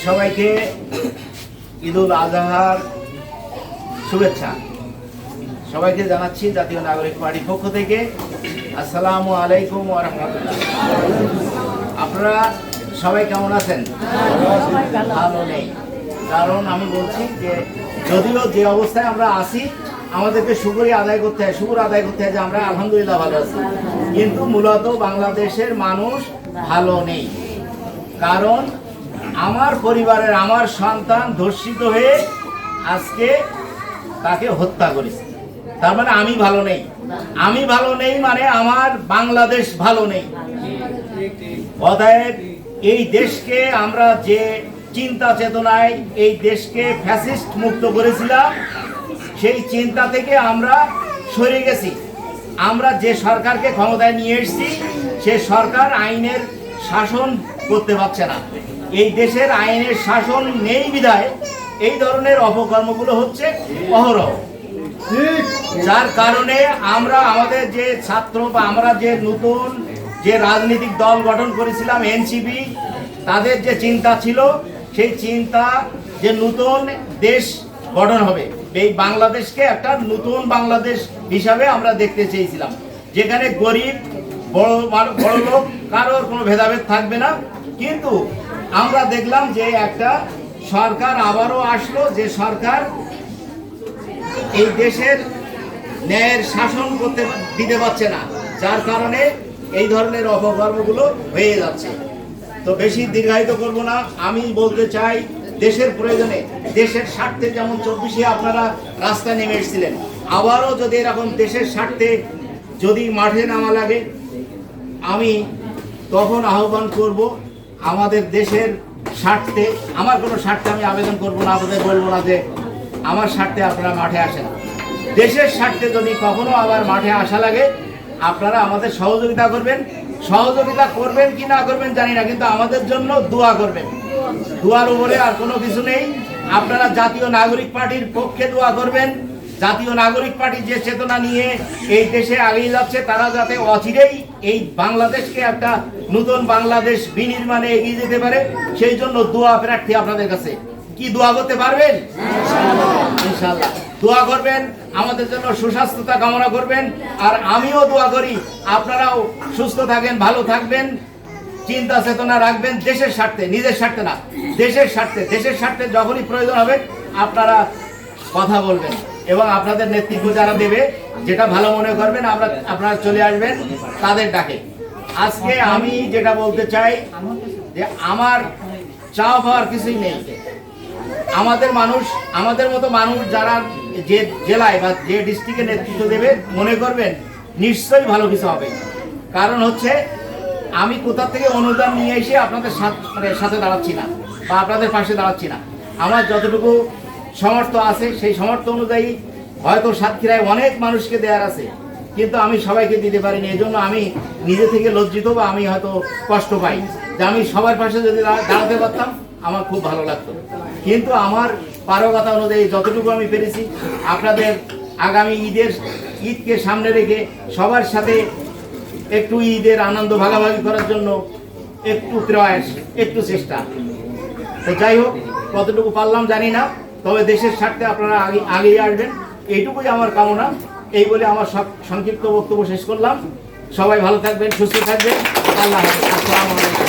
সবাইকে ঈদুল আজহার শুভেচ্ছা। সবাইকে জানাচ্ছি জাতীয় নাগরিক পার্টির পক্ষ থেকে আসসালামু আলাইকুম ওয়া রাহমাতুল্লাহ। আপনারা সবাই কেমন আছেন? ভালো নেই, কারণ আমি বলছি যে যদিও যে অবস্থায় আমরা আছি আমাদেরকে শুকর আদায় করতে হয় যে আমরা আলহামদুলিল্লাহ ভালো আছি, কিন্তু মূলত বাংলাদেশের মানুষ ভালো নেই। কারণ আমার পরিবারের আমার সন্তান ধর্ষিত হয়ে আজকে তাকে হত্যা করেছে, তার মানে আমি ভালো নেই। আমি ভালো নেই মানে আমার বাংলাদেশ ভালো নেই। অতএব এই দেশকে আমরা যে চিন্তা চেতনায় এই দেশকে ফ্যাসিস্ট মুক্ত করেছিলাম, সেই চিন্তা থেকে আমরা সরে গেছি। আমরা যে সরকারকে ক্ষমতায় নিয়ে এসেছি সে সরকার আইনের শাসন করতে পারছে না। এই দেশের আইনের শাসন নেই বিধায় এই ধরনের অপকর্মগুলো হচ্ছে অহরহ, যার কারণে আমরা আমাদের যে ছাত্র বা আমরা যে নতুন যে রাজনৈতিক দল গঠন করেছিলাম এনসিপি, তাদের যে চিন্তা ছিল সেই চিন্তা যে নতুন দেশ গঠন হবে, এই বাংলাদেশকে একটা নতুন বাংলাদেশ হিসাবে আমরা দেখতে চেয়েছিলাম, যেখানে গরিব বড় লোক কারোর কোনো ভেদাভেদ থাকবে না। কিন্তু আমরা দেখলাম যে একটা সরকার আবারও আসলো, যে সরকার এই দেশের ন্যায়ের শাসন দিতে পারছে না, যার কারণে এই ধরনের অপকর্মগুলো হয়ে যাচ্ছে। তো বেশি দীর্ঘায়িত করব না, আমি বলতে চাই দেশের প্রয়োজনে, দেশের স্বার্থে, যেমন 24-এ আপনারা রাস্তায় নেমে এসেছিলেন, আবারও যদি এরকম দেশের স্বার্থে যদি মাঠে নামা লাগে, আমি তখন আহ্বান করব আমাদের দেশের স্বার্থে, আমার কোনো স্বার্থে আমি আবেদন করব না, আপনাদের বলবো না যে আমার স্বার্থে আপনারা মাঠে আসেন। দেশের স্বার্থে যদি কখনো আবার মাঠে আসা লাগে, আপনারা আমাদের সহযোগিতা করবেন। সহযোগিতা করবেন কি না করবেন জানি না, কিন্তু আমাদের জন্য দোয়া করবেন। দোয়ার উপরে আর কোনো কিছু নেই। আপনারা জাতীয় নাগরিক পার্টির পক্ষে দোয়া করবেন। জাতীয় নাগরিক পার্টি যে চেতনা নিয়ে এই দেশে এগিয়ে যাচ্ছে, তারা যাতে অচিরেই এই বাংলাদেশকে একটা নতুন বাংলাদেশ বিনির্মাণে এগিয়ে যেতে পারে, সেই জন্য দোয়া প্রার্থী আপনাদের কাছে। কি দোয়া করতে পারবেন? ইনশাআল্লাহ দোয়া করবেন, আমাদের জন্য সুস্বাস্থ্যতা কামনা করবেন। আর আমিও দোয়া করি আপনারাও সুস্থ থাকেন, ভালো থাকবেন, চিন্তা চেতনা রাখবেন দেশের স্বার্থে, নিজের স্বার্থে না, দেশের স্বার্থে। দেশের স্বার্থে যখনই প্রয়োজন হবে আপনারা কথা বলবেন, এবং আপনাদের নেতৃত্ব যারা দেবে, যেটা ভালো মনে করবেন আপনারা চলে আসবেন তাদের ডাকে। আজকে আমি যেটা বলতে চাই যে আমার চাওয়া পাওয়ার কিছুই নেই। আমাদের মানুষ, আমাদের মতো মানুষ যারা যে জেলায় বা যে ডিস্ট্রিক্টে নেতৃত্ব দেবে, মনে করবেন নিশ্চয়ই ভালো কিছু হবে। কারণ হচ্ছে আমি কোথা থেকে অনুদান নিয়ে এসে আপনাদের সাথে দাঁড়াচ্ছি না বা আপনাদের পাশে দাঁড়াচ্ছি না। আমার যতটুকু সামর্থ্য আছে সেই সামর্থ্য অনুযায়ী হয়তো সাতক্ষীরায় অনেক মানুষকে দেওয়ার আছে, কিন্তু আমি সবাইকে দিতে পারিনি। এই জন্য আমি নিজে থেকে লজ্জিত বা আমি হয়তো কষ্ট পাই যে আমি সবার পাশে যদি দাঁড়াতে পারতাম আমার খুব ভালো লাগতো। কিন্তু আমার পারগতা অনুযায়ী যতটুকু আমি পেরেছি, আপনাদের আগামী ঈদকে সামনে রেখে সবার সাথে একটু ঈদের আনন্দ ভাগাভাগি করার জন্য একটু প্রয়াস, একটু চেষ্টা। তো যাই হোক, কতটুকু পারলাম জানি না, তবে দেশের স্বার্থে আপনারা আগেই আসবেন, এইটুকুই আমার কামনা। এই বলে আমার সংক্ষিপ্ত বক্তব্য শেষ করলাম। সবাই ভালো থাকবেন, সুস্থ থাকবেন। আল্লাহ হাফেজ। আসসালামু আলাইকুম।